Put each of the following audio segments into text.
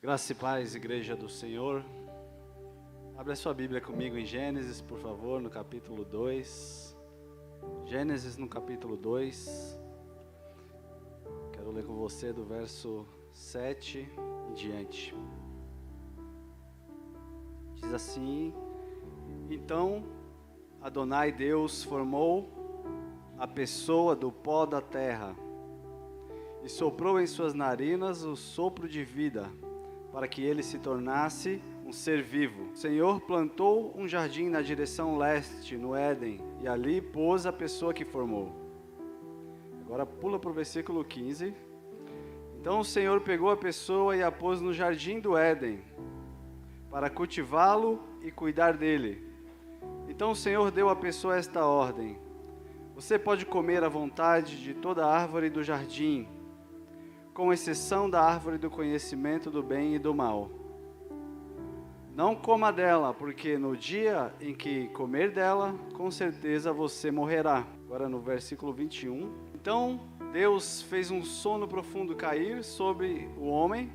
Graça e paz, Igreja do Senhor. Abra sua Bíblia comigo em Gênesis, por favor, no capítulo 2. Gênesis no capítulo 2. Quero ler com você do verso 7 em diante. Diz assim: Então Adonai Deus formou a pessoa do pó da terra e soprou em suas narinas o sopro de vida, para que ele se tornasse um ser vivo. O Senhor plantou um jardim na direção leste, no Éden, e ali pôs a pessoa que formou. Agora pula para o versículo 15. Então o Senhor pegou a pessoa e a pôs no jardim do Éden, para cultivá-lo e cuidar dele. Então o Senhor deu à pessoa esta ordem: Você pode comer à vontade de toda árvore do jardim, com exceção da árvore do conhecimento do bem e do mal. Não coma dela, porque no dia em que comer dela, com certeza você morrerá. Agora no versículo 21. Então Deus fez um sono profundo cair sobre o homem,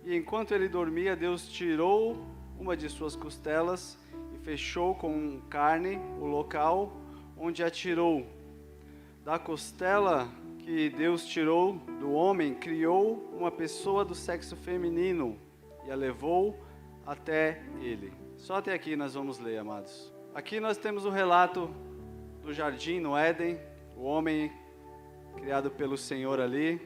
e enquanto ele dormia, Deus tirou uma de suas costelas e fechou com carne o local onde a tirou. Da costela que Deus tirou do homem, criou uma pessoa do sexo feminino e a levou até ele. Só até aqui nós vamos ler, amados. Aqui nós temos o relato do jardim no Éden, o homem criado pelo Senhor ali,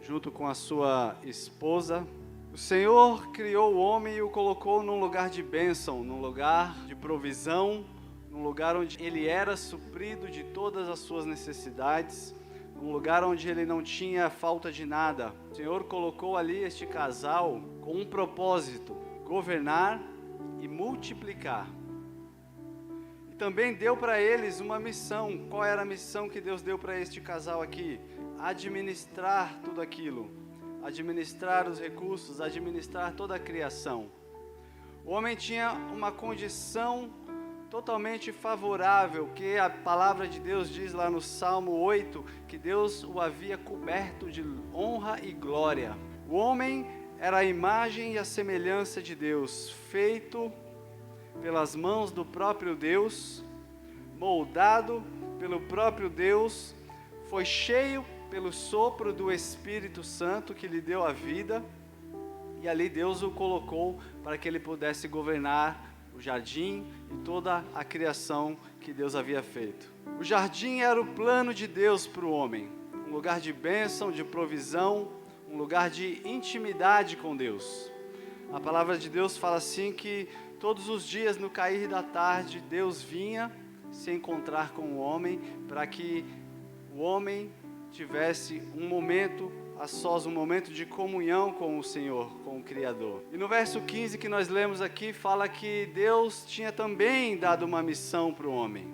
junto com a sua esposa. O Senhor criou o homem e o colocou num lugar de bênção, num lugar de provisão, num lugar onde ele era suprido de todas as suas necessidades, um lugar onde ele não tinha falta de nada. O Senhor colocou ali este casal com um propósito: governar e multiplicar. E também deu para eles uma missão. Qual era a missão que Deus deu para este casal aqui? Administrar tudo aquilo, administrar os recursos, administrar toda a criação. O homem tinha uma condição totalmente favorável, que a palavra de Deus diz lá no Salmo 8, que Deus o havia coberto de honra e glória. O homem era a imagem e a semelhança de Deus, feito pelas mãos do próprio Deus, moldado pelo próprio Deus, foi cheio pelo sopro do Espírito Santo que lhe deu a vida, e ali Deus o colocou para que ele pudesse governar o jardim e toda a criação que Deus havia feito. O jardim era o plano de Deus para o homem, um lugar de bênção, de provisão, um lugar de intimidade com Deus. A palavra de Deus fala assim que todos os dias no cair da tarde Deus vinha se encontrar com o homem para que o homem tivesse um momento a sós, um momento de comunhão com o Senhor, com o Criador. E no verso 15 que nós lemos aqui, fala que Deus tinha também dado uma missão para o homem.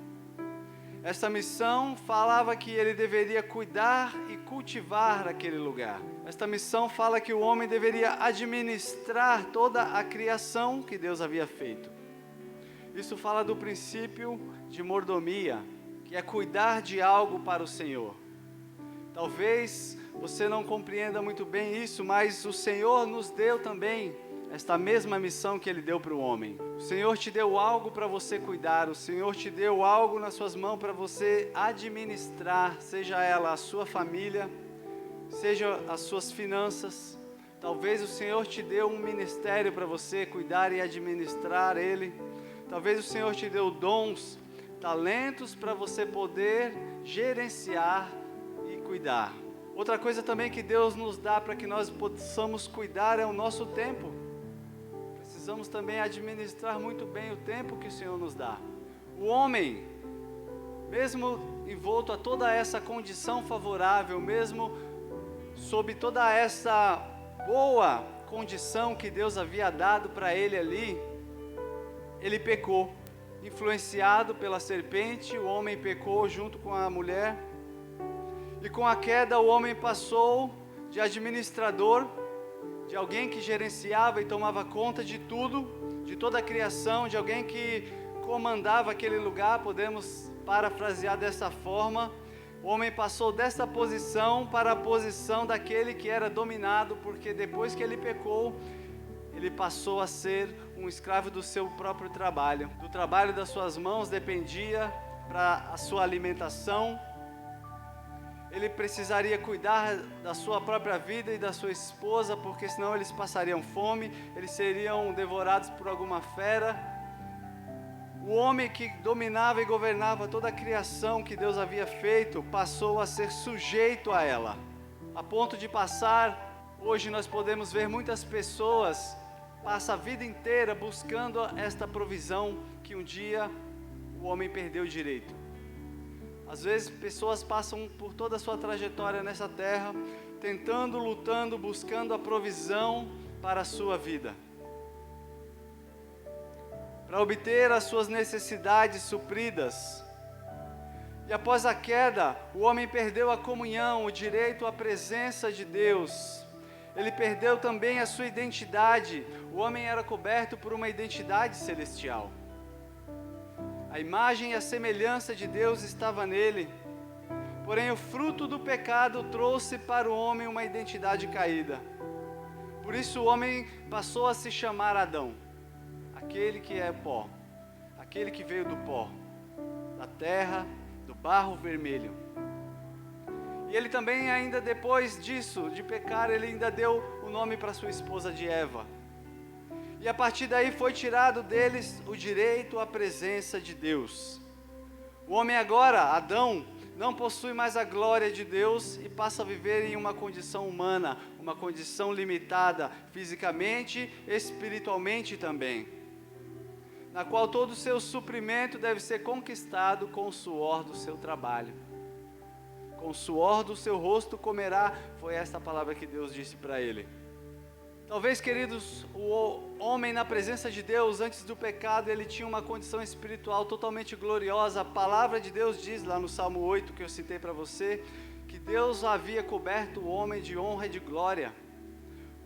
Essa missão falava que ele deveria cuidar e cultivar aquele lugar. Esta missão fala que o homem deveria administrar toda a criação que Deus havia feito. Isso fala do princípio de mordomia, que é cuidar de algo para o Senhor. Talvez você não compreenda muito bem isso, mas o Senhor nos deu também esta mesma missão que Ele deu para o homem. O Senhor te deu algo para você cuidar, o Senhor te deu algo nas suas mãos para você administrar, seja ela a sua família, seja as suas finanças. Talvez o Senhor te deu um ministério para você cuidar e administrar ele. Talvez o Senhor te deu dons, talentos para você poder gerenciar e cuidar. Outra coisa também que Deus nos dá para que nós possamos cuidar é o nosso tempo. Precisamos também administrar muito bem o tempo que o Senhor nos dá. O homem, mesmo envolto a toda essa condição favorável, mesmo sob toda essa boa condição que Deus havia dado para ele ali, ele pecou. Influenciado pela serpente, o homem pecou junto com a mulher. E com a queda o homem passou de administrador, de alguém que gerenciava e tomava conta de tudo, de toda a criação, de alguém que comandava aquele lugar, podemos parafrasear dessa forma, O homem passou dessa posição para a posição daquele que era dominado, porque depois que ele pecou, ele passou a ser um escravo do seu próprio trabalho. Do trabalho das suas mãos dependia para a sua alimentação. Ele precisaria cuidar da sua própria vida e da sua esposa, porque senão eles passariam fome, eles seriam devorados por alguma fera. O homem que dominava e governava toda a criação que Deus havia feito, passou a ser sujeito a ela. A ponto de passar, hoje nós podemos ver muitas pessoas, passam a vida inteira buscando esta provisão que um dia o homem perdeu o direito. Às vezes pessoas passam por toda a sua trajetória nessa terra, tentando, lutando, buscando a provisão para a sua vida, para obter as suas necessidades supridas. E após a queda, o homem perdeu a comunhão, o direito à presença de Deus. Ele perdeu também a sua identidade. O homem era coberto por uma identidade celestial. A imagem e a semelhança de Deus estava nele. Porém, o fruto do pecado trouxe para o homem uma identidade caída. Por isso o homem passou a se chamar Adão, aquele que é pó, aquele que veio do pó, da terra, do barro vermelho. E ele também, ainda depois disso, de pecar, ele ainda deu o nome para sua esposa de Eva. E a partir daí foi tirado deles o direito à presença de Deus. O homem agora, Adão, não possui mais a glória de Deus e passa a viver em uma condição humana, uma condição limitada, fisicamente, espiritualmente também, na qual todo o seu suprimento deve ser conquistado com o suor do seu trabalho. Com o suor do seu rosto comerá, foi esta palavra que Deus disse para ele. Talvez, queridos, o homem na presença de Deus, antes do pecado, ele tinha uma condição espiritual totalmente gloriosa. A palavra de Deus diz lá no Salmo 8, que eu citei para você, que Deus havia coberto o homem de honra e de glória.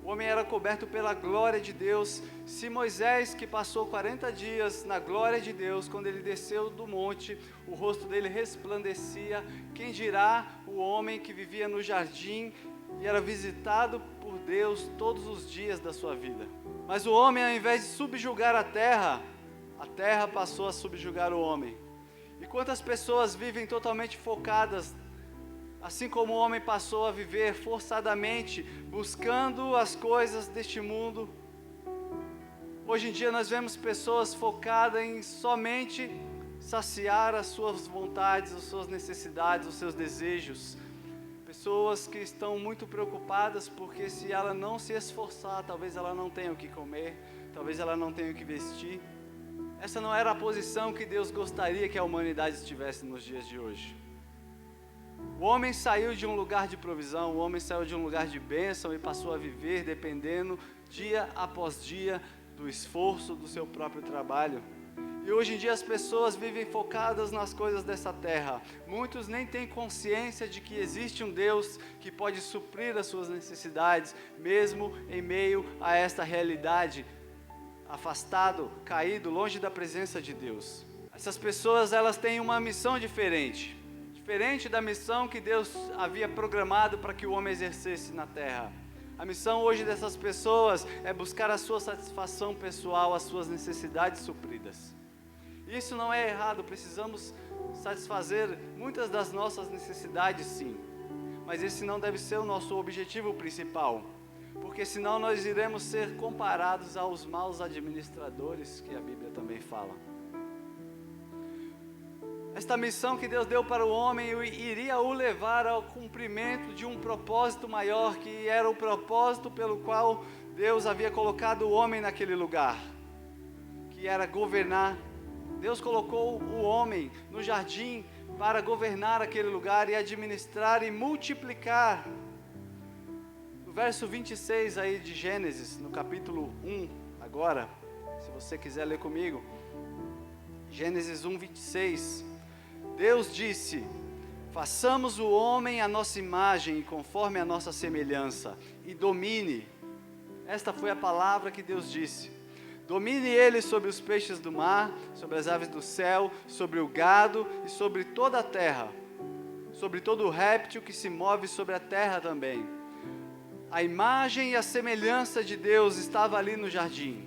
O homem era coberto pela glória de Deus. Se Moisés, que passou 40 dias na glória de Deus, quando ele desceu do monte, o rosto dele resplandecia, quem dirá o homem que vivia no jardim e era visitado por Deus todos os dias da sua vida? Mas o homem, ao invés de subjugar a terra passou a subjugar o homem. E quantas pessoas vivem totalmente focadas, assim como o homem passou a viver forçadamente, buscando as coisas deste mundo. Hoje em dia nós vemos pessoas focadas em somente saciar as suas vontades, as suas necessidades, os seus desejos. Pessoas que estão muito preocupadas porque se ela não se esforçar, talvez ela não tenha o que comer, talvez ela não tenha o que vestir. Essa não era a posição que Deus gostaria que a humanidade estivesse nos dias de hoje. O homem saiu de um lugar de provisão, o homem saiu de um lugar de bênção e passou a viver dependendo dia após dia do esforço do seu próprio trabalho. E hoje em dia as pessoas vivem focadas nas coisas dessa terra. Muitos nem têm consciência de que existe um Deus que pode suprir as suas necessidades, mesmo em meio a esta realidade, afastado, caído, longe da presença de Deus. Essas pessoas, elas têm uma missão diferente da missão que Deus havia programado para que o homem exercesse na terra. A missão hoje dessas pessoas é buscar a sua satisfação pessoal, as suas necessidades supridas. Isso não é errado, precisamos satisfazer muitas das nossas necessidades, sim. Mas esse não deve ser o nosso objetivo principal, porque senão nós iremos ser comparados aos maus administradores, que a Bíblia também fala. Esta missão que Deus deu para o homem iria o levar ao cumprimento de um propósito maior, que era o propósito pelo qual Deus havia colocado o homem naquele lugar, que era governar. Deus colocou o homem no jardim para governar aquele lugar e administrar e multiplicar. No verso 26 aí de Gênesis, no capítulo 1, agora, se você quiser ler comigo, Gênesis 1, 26, Deus disse: façamos o homem à nossa imagem e conforme a nossa semelhança, e domine. Esta foi a palavra que Deus disse. Domine ele sobre os peixes do mar, sobre as aves do céu, sobre o gado e sobre toda a terra, sobre todo réptil que se move sobre a terra também. A imagem e a semelhança de Deus estava ali no jardim.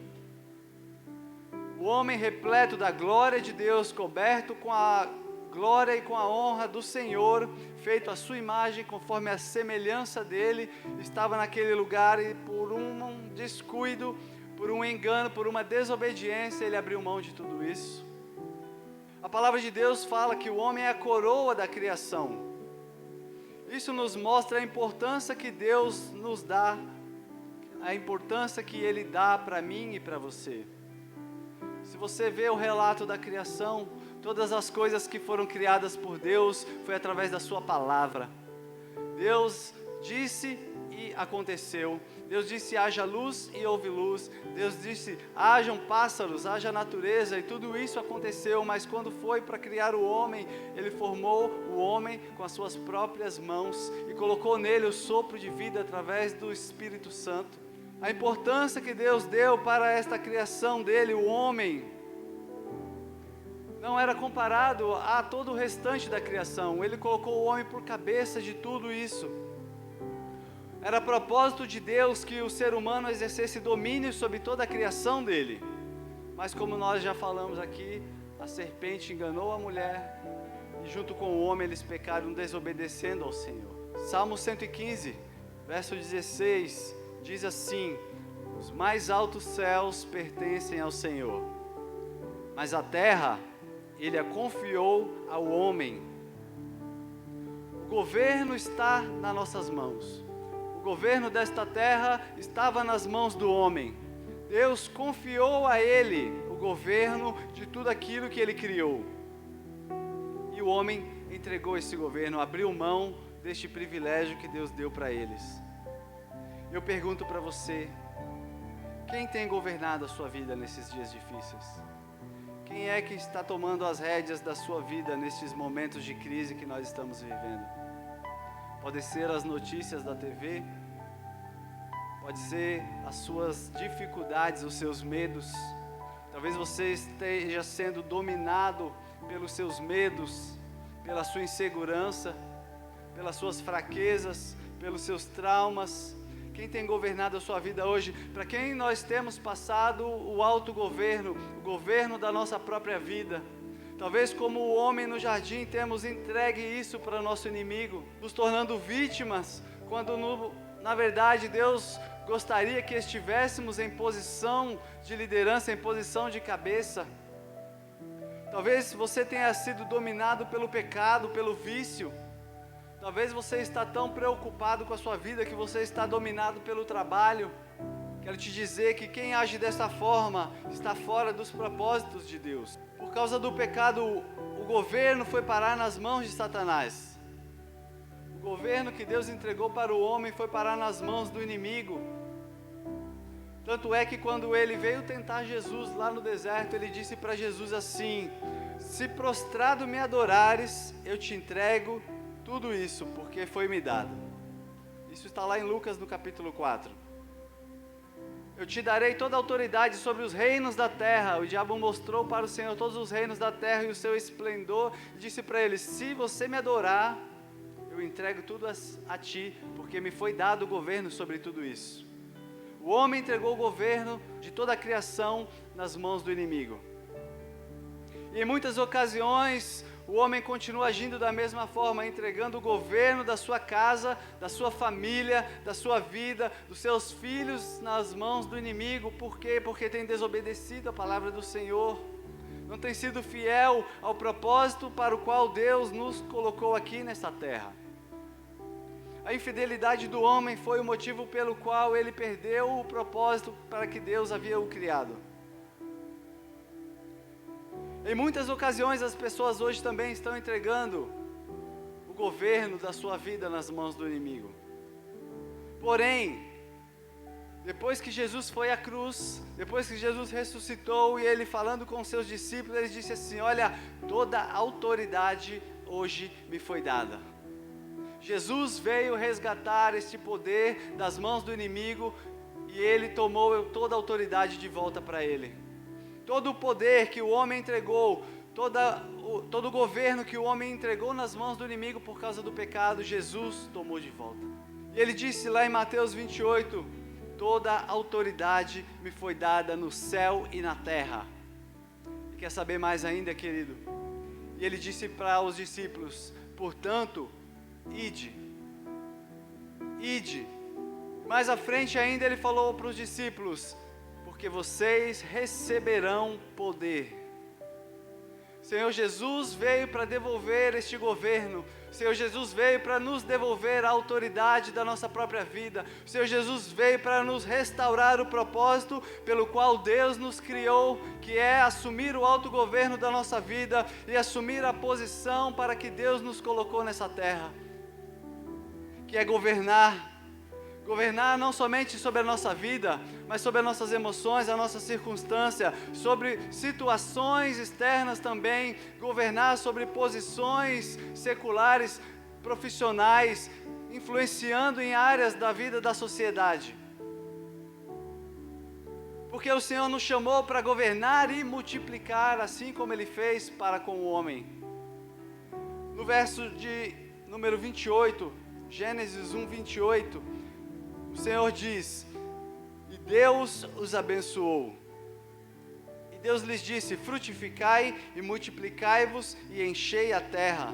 O homem repleto da glória de Deus, coberto com a glória e com a honra do Senhor, feito à sua imagem, conforme a semelhança dele, estava naquele lugar e por um descuido, por um engano, por uma desobediência, ele abriu mão de tudo isso. A palavra de Deus fala que o homem é a coroa da criação. Isso nos mostra a importância que Deus nos dá, a importância que Ele dá para mim e para você. Se você vê o relato da criação, todas as coisas que foram criadas por Deus, foi através da sua palavra. Deus disse e aconteceu. Deus disse, haja luz e houve luz. Deus disse, hajam pássaros, haja natureza, e tudo isso aconteceu. Mas quando foi para criar o homem, Ele formou o homem com as suas próprias mãos e colocou nele o sopro de vida através do Espírito Santo. A importância que Deus deu para esta criação dele, o homem, não era comparado a todo o restante da criação. Ele colocou o homem por cabeça de tudo isso. Era propósito de Deus que o ser humano exercesse domínio sobre toda a criação dele. Mas como nós já falamos aqui, a serpente enganou a mulher e junto com o homem eles pecaram desobedecendo ao Senhor. Salmo 115, verso 16, diz assim: os mais altos céus pertencem ao Senhor, mas a terra Ele a confiou ao homem. O governo está nas nossas mãos. O governo desta terra estava nas mãos do homem. Deus confiou a ele o governo de tudo aquilo que ele criou. E o homem entregou esse governo, abriu mão deste privilégio que Deus deu para eles. Eu pergunto para você, quem tem governado a sua vida nesses dias difíceis? Quem é que está tomando as rédeas da sua vida nesses momentos de crise que nós estamos vivendo? Pode ser as notícias da TV, pode ser as suas dificuldades, os seus medos. Talvez você esteja sendo dominado pelos seus medos, pela sua insegurança, pelas suas fraquezas, pelos seus traumas. Quem tem governado a sua vida hoje? Para quem nós temos passado o autogoverno, o governo da nossa própria vida? Talvez como o homem no jardim temos entregue isso para o nosso inimigo, nos tornando vítimas, quando na verdade Deus gostaria que estivéssemos em posição de liderança, em posição de cabeça. Talvez você tenha sido dominado pelo pecado, pelo vício. Talvez você está tão preocupado com a sua vida que você está dominado pelo trabalho. Quero te dizer que quem age dessa forma está fora dos propósitos de Deus. Por causa do pecado, o governo foi parar nas mãos de Satanás. O governo que Deus entregou para o homem foi parar nas mãos do inimigo. Tanto é que quando ele veio tentar Jesus lá no deserto, ele disse para Jesus assim: se prostrado me adorares, eu te entrego tudo isso, porque foi-me dado. Isso está lá em Lucas no capítulo 4. Eu te darei toda a autoridade sobre os reinos da terra. O diabo mostrou para o Senhor todos os reinos da terra e o seu esplendor, e disse para ele: se você me adorar, eu entrego tudo a ti, porque me foi dado o governo sobre tudo isso. O homem entregou o governo de toda a criação nas mãos do inimigo. E em muitas ocasiões, o homem continua agindo da mesma forma, entregando o governo da sua casa, da sua família, da sua vida, dos seus filhos nas mãos do inimigo. Por quê? Porque tem desobedecido a palavra do Senhor, não tem sido fiel ao propósito para o qual Deus nos colocou aqui nesta terra. A infidelidade do homem foi o motivo pelo qual ele perdeu o propósito para que Deus havia o criado. Em muitas ocasiões as pessoas hoje também estão entregando o governo da sua vida nas mãos do inimigo. Porém, depois que Jesus foi à cruz, depois que Jesus ressuscitou e ele falando com seus discípulos, ele disse assim: olha, toda a autoridade hoje me foi dada. Jesus veio resgatar este poder das mãos do inimigo e ele tomou toda a autoridade de volta para ele. Todo o poder que o homem entregou, todo o governo que o homem entregou nas mãos do inimigo por causa do pecado, Jesus tomou de volta. E ele disse lá em Mateus 28, toda autoridade me foi dada no céu e na terra. E quer saber mais ainda, querido? E ele disse para os discípulos, portanto, ide. Mais à frente ainda ele falou para os discípulos, porque vocês receberão poder. Senhor Jesus veio para devolver este governo. Senhor Jesus veio para nos devolver a autoridade da nossa própria vida. Senhor Jesus veio para nos restaurar o propósito pelo qual Deus nos criou, que é assumir o autogoverno da nossa vida e assumir a posição para que Deus nos colocou nessa terra, que é governar não somente sobre a nossa vida, mas sobre as nossas emoções, a nossa circunstância, sobre situações externas também, governar sobre posições seculares, profissionais, influenciando em áreas da vida da sociedade. Porque o Senhor nos chamou para governar e multiplicar, assim como Ele fez para com o homem. No verso de número 28, Gênesis 1, 28, o Senhor diz, e Deus os abençoou. E Deus lhes disse, frutificai e multiplicai-vos e enchei a terra.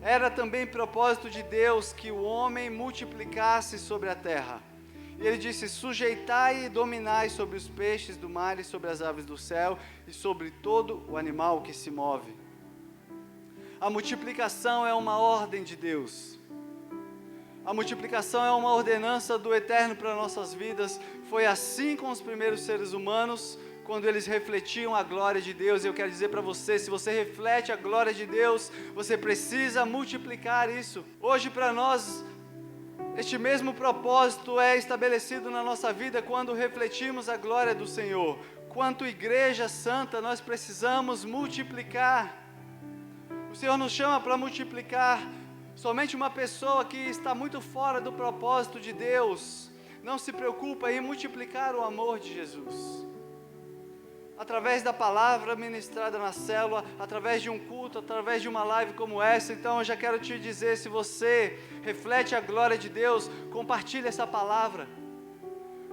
Era também propósito de Deus que o homem multiplicasse sobre a terra. E ele disse, sujeitai e dominai sobre os peixes do mar e sobre as aves do céu e sobre todo o animal que se move. A multiplicação é uma ordem de Deus. A multiplicação é uma ordenança do Eterno para nossas vidas. Foi assim com os primeiros seres humanos, quando eles refletiam a glória de Deus. Eu quero dizer para você, se você reflete a glória de Deus, você precisa multiplicar isso. Hoje para nós, este mesmo propósito é estabelecido na nossa vida quando refletimos a glória do Senhor. Quanto igreja santa, nós precisamos multiplicar. O Senhor nos chama para multiplicar. Somente uma pessoa que está muito fora do propósito de Deus não se preocupa em multiplicar o amor de Jesus. Através da palavra ministrada na célula, através de um culto, através de uma live como essa. Então eu já quero te dizer, se você reflete a glória de Deus, compartilhe essa palavra.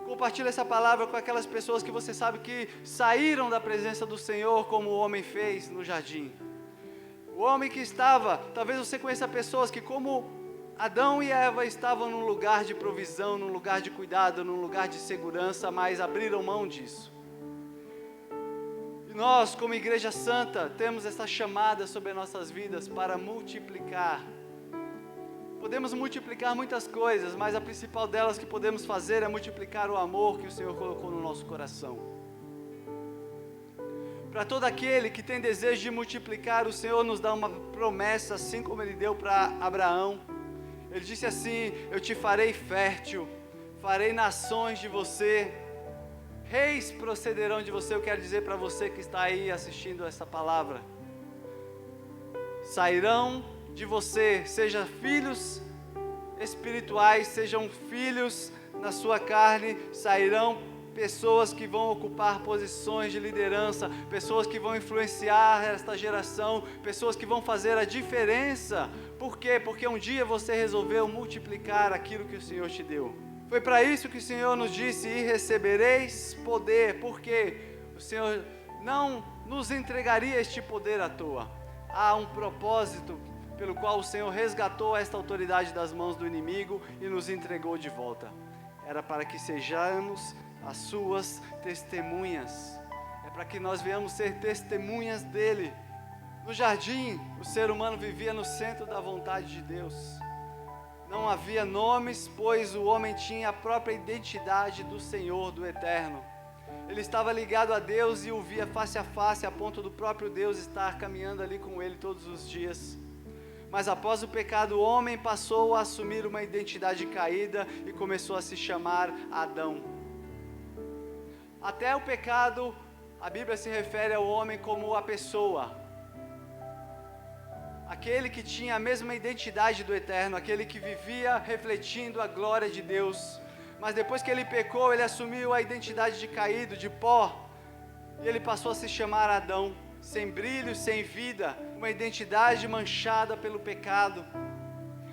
Compartilhe essa palavra com aquelas pessoas que você sabe que saíram da presença do Senhor, como o homem fez no jardim. O homem que estava, talvez você conheça pessoas que, como Adão e Eva, estavam num lugar de provisão, num lugar de cuidado, num lugar de segurança, mas abriram mão disso. E nós, como Igreja Santa, temos essa chamada sobre as nossas vidas para multiplicar. Podemos multiplicar muitas coisas, mas a principal delas que podemos fazer é multiplicar o amor que o Senhor colocou no nosso coração. Para todo aquele que tem desejo de multiplicar, o Senhor nos dá uma promessa, assim como Ele deu para Abraão. Ele disse assim, eu te farei fértil, farei nações de você, reis procederão de você. Eu quero dizer para você que está aí assistindo essa palavra, sairão de você, seja filhos espirituais, sejam filhos na sua carne, sairão pessoas que vão ocupar posições de liderança, pessoas que vão influenciar esta geração, pessoas que vão fazer a diferença. Por quê? Porque um dia você resolveu multiplicar aquilo que o Senhor te deu. Foi para isso que o Senhor nos disse, e recebereis poder, porque o Senhor não nos entregaria este poder à toa. Há um propósito pelo qual o Senhor resgatou esta autoridade das mãos do inimigo e nos entregou de volta. Era para que sejamos as suas testemunhas. É para que nós venhamos ser testemunhas dele. No jardim, o ser humano vivia no centro da vontade de Deus. Não havia nomes, pois o homem tinha a própria identidade do Senhor, do Eterno. Ele estava ligado a Deus e o via face a face, a ponto do próprio Deus estar caminhando ali com ele todos os dias. Mas após o pecado, o homem passou a assumir uma identidade caída e começou a se chamar Adão. Até o pecado, a Bíblia se refere ao homem como a pessoa, aquele que tinha a mesma identidade do Eterno, aquele que vivia refletindo a glória de Deus. Mas depois que ele pecou, ele assumiu a identidade de caído, de pó, e ele passou a se chamar Adão. sem brilho, sem vida, uma identidade manchada pelo pecado.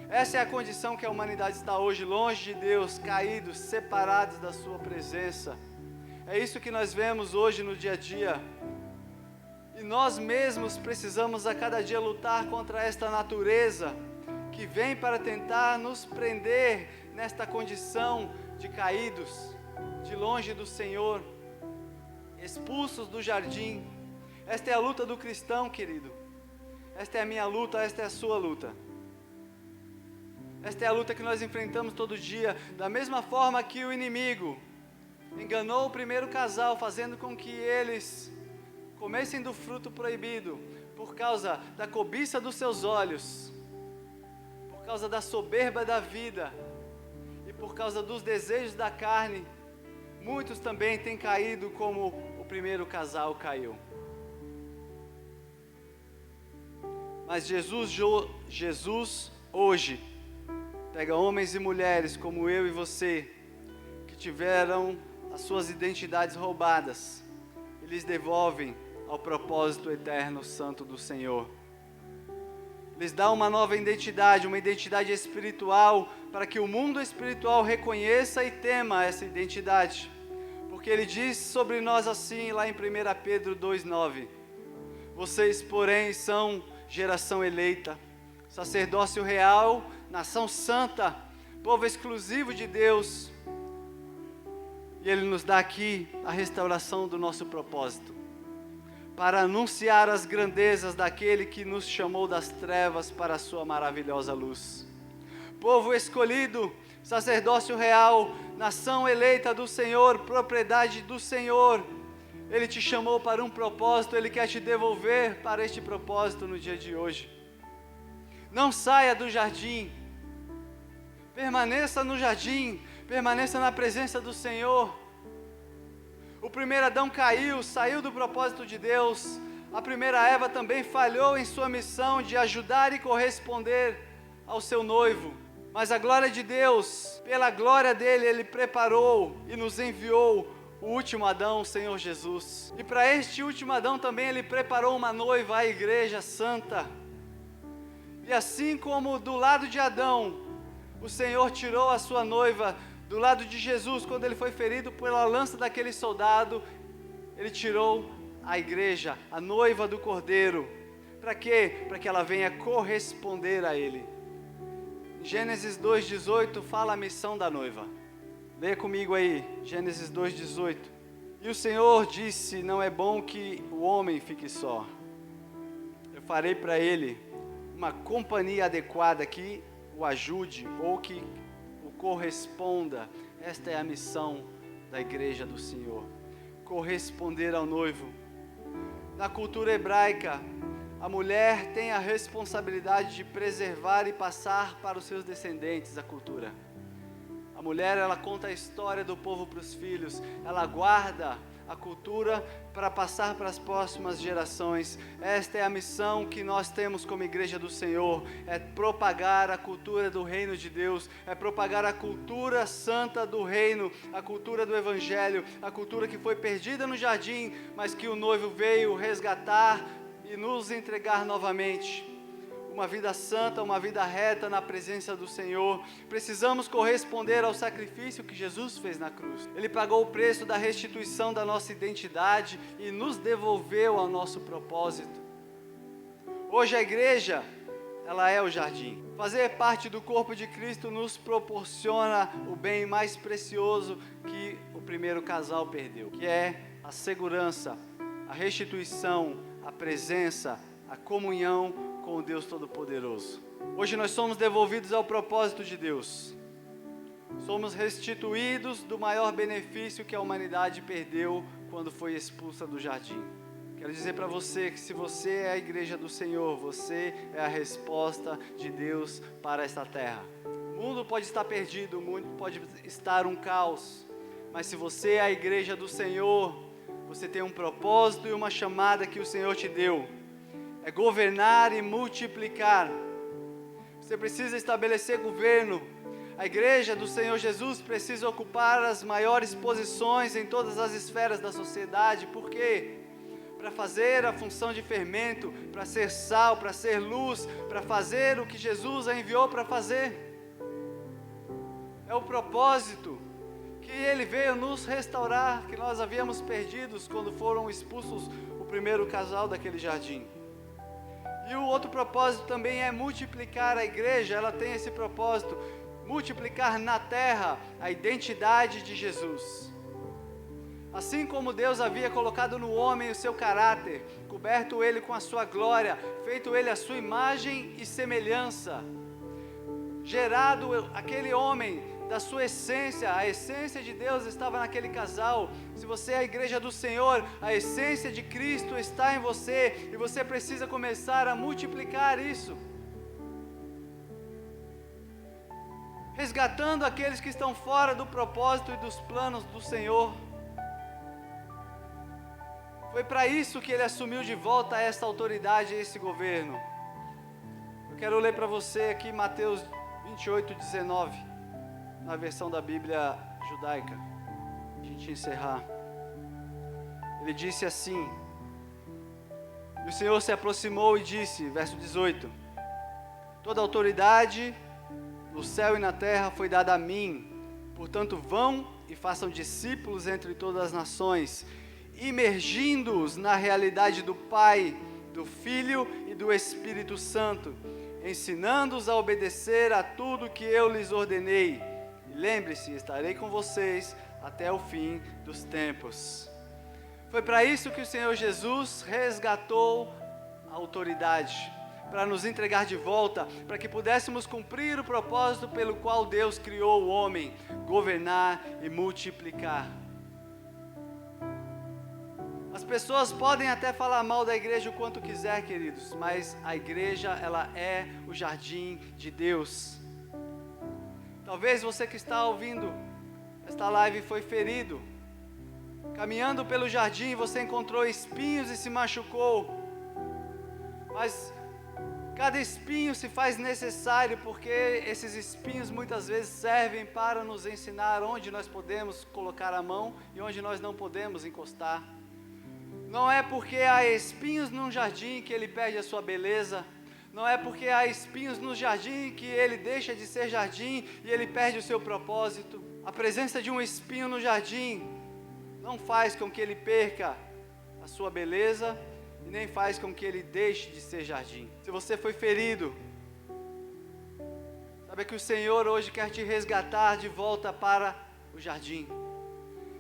Essa é a condição que a humanidade está hoje, longe de Deus, caídos, separados da sua presença. É isso que nós vemos hoje no dia a dia. E nós mesmos precisamos a cada dia lutar contra esta natureza que vem para tentar nos prender nesta condição de caídos, de longe do Senhor, expulsos do jardim. Esta é a luta do cristão, querido. Esta é a minha luta, esta é a sua luta. Esta é a luta que nós enfrentamos todo dia, da mesma forma que o inimigo enganou o primeiro casal, fazendo com que eles comessem do fruto proibido, por causa da cobiça dos seus olhos, por causa da soberba da vida, e por causa dos desejos da carne. Muitos também têm caído como o primeiro casal caiu. Mas Jesus hoje pega homens e mulheres como eu e você, que tiveram as suas identidades roubadas, e lhes devolvem ao propósito eterno santo do Senhor. Lhes dá uma nova identidade, uma identidade espiritual, para que o mundo espiritual reconheça e tema essa identidade. Porque ele diz sobre nós assim, lá em 1 Pedro 2,9: vocês, porém, são geração eleita, sacerdócio real, nação santa, povo exclusivo de Deus. E ele nos dá aqui a restauração do nosso propósito, para anunciar as grandezas daquele que nos chamou das trevas para a sua maravilhosa luz. Povo escolhido, sacerdócio real, nação eleita do Senhor, propriedade do Senhor. Ele te chamou para um propósito, Ele quer te devolver para este propósito no dia de hoje. Não saia do jardim, permaneça no jardim, permaneça na presença do Senhor. O primeiro Adão caiu, saiu do propósito de Deus. A primeira Eva também falhou em sua missão de ajudar e corresponder ao seu noivo. Mas a glória de Deus, pela glória dele, Ele preparou e nos enviou o último Adão, o Senhor Jesus. E para este último Adão também Ele preparou uma noiva, a igreja santa. E assim como do lado de Adão, o Senhor tirou a sua noiva, do lado de Jesus, quando ele foi ferido pela lança daquele soldado, Ele tirou a igreja, a noiva do Cordeiro. Para quê? Para que ela venha corresponder a Ele. Gênesis 2,18 fala a missão da noiva. Leia comigo aí, Gênesis 2,18. E o Senhor disse: não é bom que o homem fique só. Eu farei para ele uma companhia adequada que o ajude ou que o corresponda. Esta é a missão da igreja do Senhor, corresponder ao noivo. Na cultura hebraica, a mulher tem a responsabilidade de preservar e passar para os seus descendentes a cultura. A mulher, ela conta a história do povo para os filhos, ela guarda a cultura para passar para as próximas gerações. Esta é a missão que nós temos como igreja do Senhor, é propagar a cultura do reino de Deus, é propagar a cultura santa do reino, a cultura do evangelho, a cultura que foi perdida no jardim, mas que o noivo veio resgatar e nos entregar novamente. Uma vida santa, uma vida reta na presença do Senhor. Precisamos corresponder ao sacrifício que Jesus fez na cruz. Ele pagou o preço da restituição da nossa identidade e nos devolveu ao nosso propósito. Hoje a igreja, ela é o jardim. Fazer parte do corpo de Cristo nos proporciona o bem mais precioso que o primeiro casal perdeu, que é a segurança, a restituição, a presença, a comunhão com o Deus Todo-Poderoso. Hoje nós somos devolvidos ao propósito de Deus. Somos restituídos do maior benefício que a humanidade perdeu quando foi expulsa do jardim. Quero dizer para você que se você é a igreja do Senhor, você é a resposta de Deus para esta terra. O mundo pode estar perdido, o mundo pode estar um caos, mas se você é a igreja do Senhor, você tem um propósito e uma chamada que o Senhor te deu. É governar e multiplicar. Você precisa estabelecer governo. A igreja do Senhor Jesus precisa ocupar as maiores posições em todas as esferas da sociedade. Por quê? para fazer a função de fermento, para ser sal, para ser luz, para fazer o que Jesus a enviou para fazer. É o propósito que Ele veio nos restaurar, que nós havíamos perdidos quando foram expulsos o primeiro casal daquele jardim. E o outro propósito também é multiplicar a igreja. Ela tem esse propósito, multiplicar na terra a identidade de Jesus. Assim como Deus havia colocado no homem o seu caráter, coberto ele com a sua glória, feito ele a sua imagem e semelhança, gerado aquele homem da sua essência, a essência de Deus estava naquele casal. Se você é a igreja do Senhor, a essência de Cristo está em você, e você precisa começar a multiplicar isso, resgatando aqueles que estão fora do propósito e dos planos do Senhor. Foi para isso que Ele assumiu de volta essa autoridade e esse governo. Eu quero ler para você aqui Mateus 28:19, na versão da Bíblia judaica, a gente encerrar. Ele disse assim: e o Senhor se aproximou e disse, verso 18: toda autoridade no céu e na terra foi dada a mim, portanto vão e façam discípulos entre todas as nações, imergindo-os na realidade do Pai, do Filho e do Espírito Santo, ensinando-os a obedecer a tudo que eu lhes ordenei. E lembre-se, estarei com vocês até o fim dos tempos. Foi para isso que o Senhor Jesus resgatou a autoridade, para nos entregar de volta, para que pudéssemos cumprir o propósito pelo qual Deus criou o homem, governar e multiplicar. As pessoas podem até falar mal da igreja o quanto quiser, queridos, mas a igreja, ela é o jardim de Deus. Talvez você que está ouvindo esta live foi ferido. Caminhando pelo jardim, você encontrou espinhos e se machucou. Mas cada espinho se faz necessário, porque esses espinhos muitas vezes servem para nos ensinar onde nós podemos colocar a mão e onde nós não podemos encostar. Não é porque há espinhos num jardim que ele perde a sua beleza. Não é porque há espinhos no jardim que ele deixa de ser jardim e ele perde o seu propósito. A presença de um espinho no jardim não faz com que ele perca a sua beleza e nem faz com que ele deixe de ser jardim. Se você foi ferido, sabe que o Senhor hoje quer te resgatar de volta para o jardim.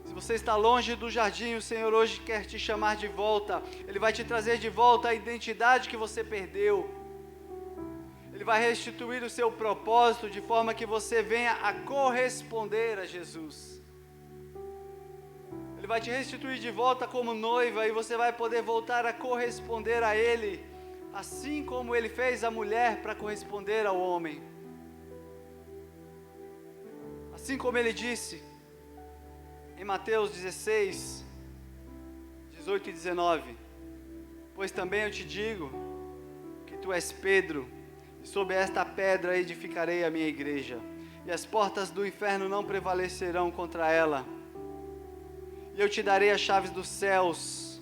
Se você está longe do jardim, o Senhor hoje quer te chamar de volta. Ele vai te trazer de volta a identidade que você perdeu. Ele vai restituir o seu propósito de forma que você venha a corresponder a Jesus. Ele vai te restituir de volta como noiva e você vai poder voltar a corresponder a Ele, assim como Ele fez a mulher para corresponder ao homem. Assim como Ele disse em Mateus 16, 18 e 19: pois também eu te digo que tu és Pedro, e sobre esta pedra edificarei a minha igreja, e as portas do inferno não prevalecerão contra ela. E eu te darei as chaves dos céus,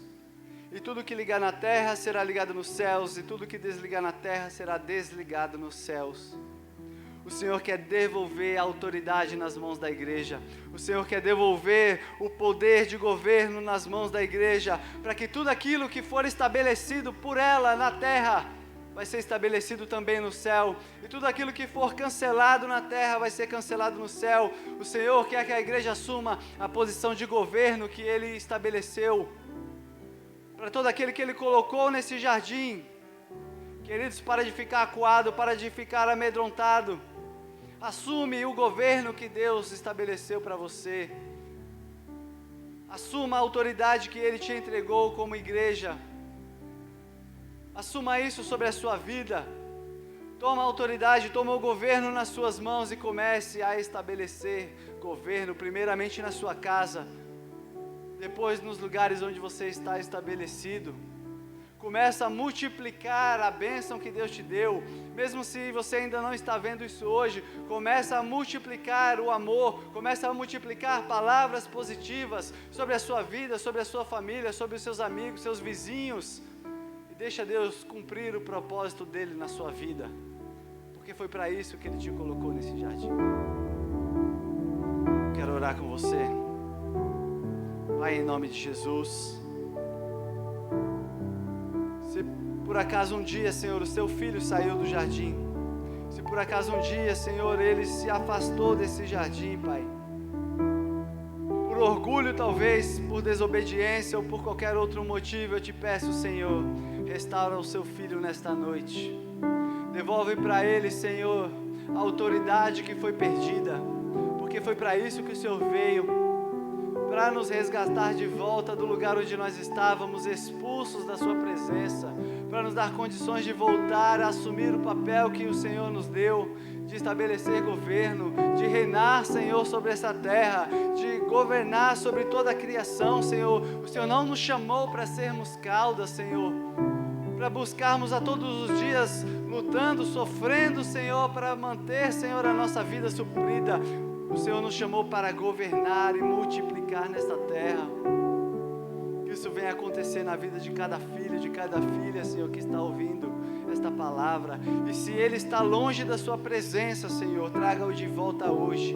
e tudo que ligar na terra será ligado nos céus, e tudo que desligar na terra será desligado nos céus. O Senhor quer devolver a autoridade nas mãos da igreja. O Senhor quer devolver o poder de governo nas mãos da igreja, para que tudo aquilo que for estabelecido por ela na terra vai ser estabelecido também no céu, e tudo aquilo que for cancelado na terra vai ser cancelado no céu. O Senhor quer que a igreja assuma a posição de governo que Ele estabeleceu para todo aquele que Ele colocou nesse jardim. Queridos, para de ficar acuado, para de ficar amedrontado. Assume o governo que Deus estabeleceu para você. Assuma a autoridade que Ele te entregou como igreja. Assuma isso sobre a sua vida. Toma a autoridade, toma o governo nas suas mãos e comece a estabelecer governo, primeiramente na sua casa, depois nos lugares onde você está estabelecido. Começa a multiplicar a bênção que Deus te deu. Mesmo se você ainda não está vendo isso hoje, começa a multiplicar o amor, começa a multiplicar palavras positivas sobre a sua vida, sobre a sua família, sobre os seus amigos, seus vizinhos. E deixa Deus cumprir o propósito dele na sua vida, porque foi para isso que ele te colocou nesse jardim. Quero orar com você. Pai, em nome de Jesus. Se por acaso um dia, Senhor, o seu filho saiu do jardim, se por acaso um dia, Senhor, ele se afastou desse jardim, Pai, por orgulho talvez, por desobediência ou por qualquer outro motivo, eu te peço, Senhor, restaura o seu filho nesta noite. Devolve para ele, Senhor, a autoridade que foi perdida, porque foi para isso que o Senhor veio, para nos resgatar de volta do lugar onde nós estávamos, expulsos da sua presença, para nos dar condições de voltar a assumir o papel que o Senhor nos deu, de estabelecer governo, de reinar, Senhor, sobre essa terra, de governar sobre toda a criação, Senhor. O Senhor não nos chamou para sermos caudas, Senhor, para buscarmos a todos os dias, lutando, sofrendo, Senhor, para manter, Senhor, a nossa vida suprida. O Senhor nos chamou para governar e multiplicar nesta terra. Que isso venha acontecer na vida de cada filho, de cada filha, Senhor, que está ouvindo esta palavra. E se ele está longe da sua presença, Senhor, traga-o de volta hoje.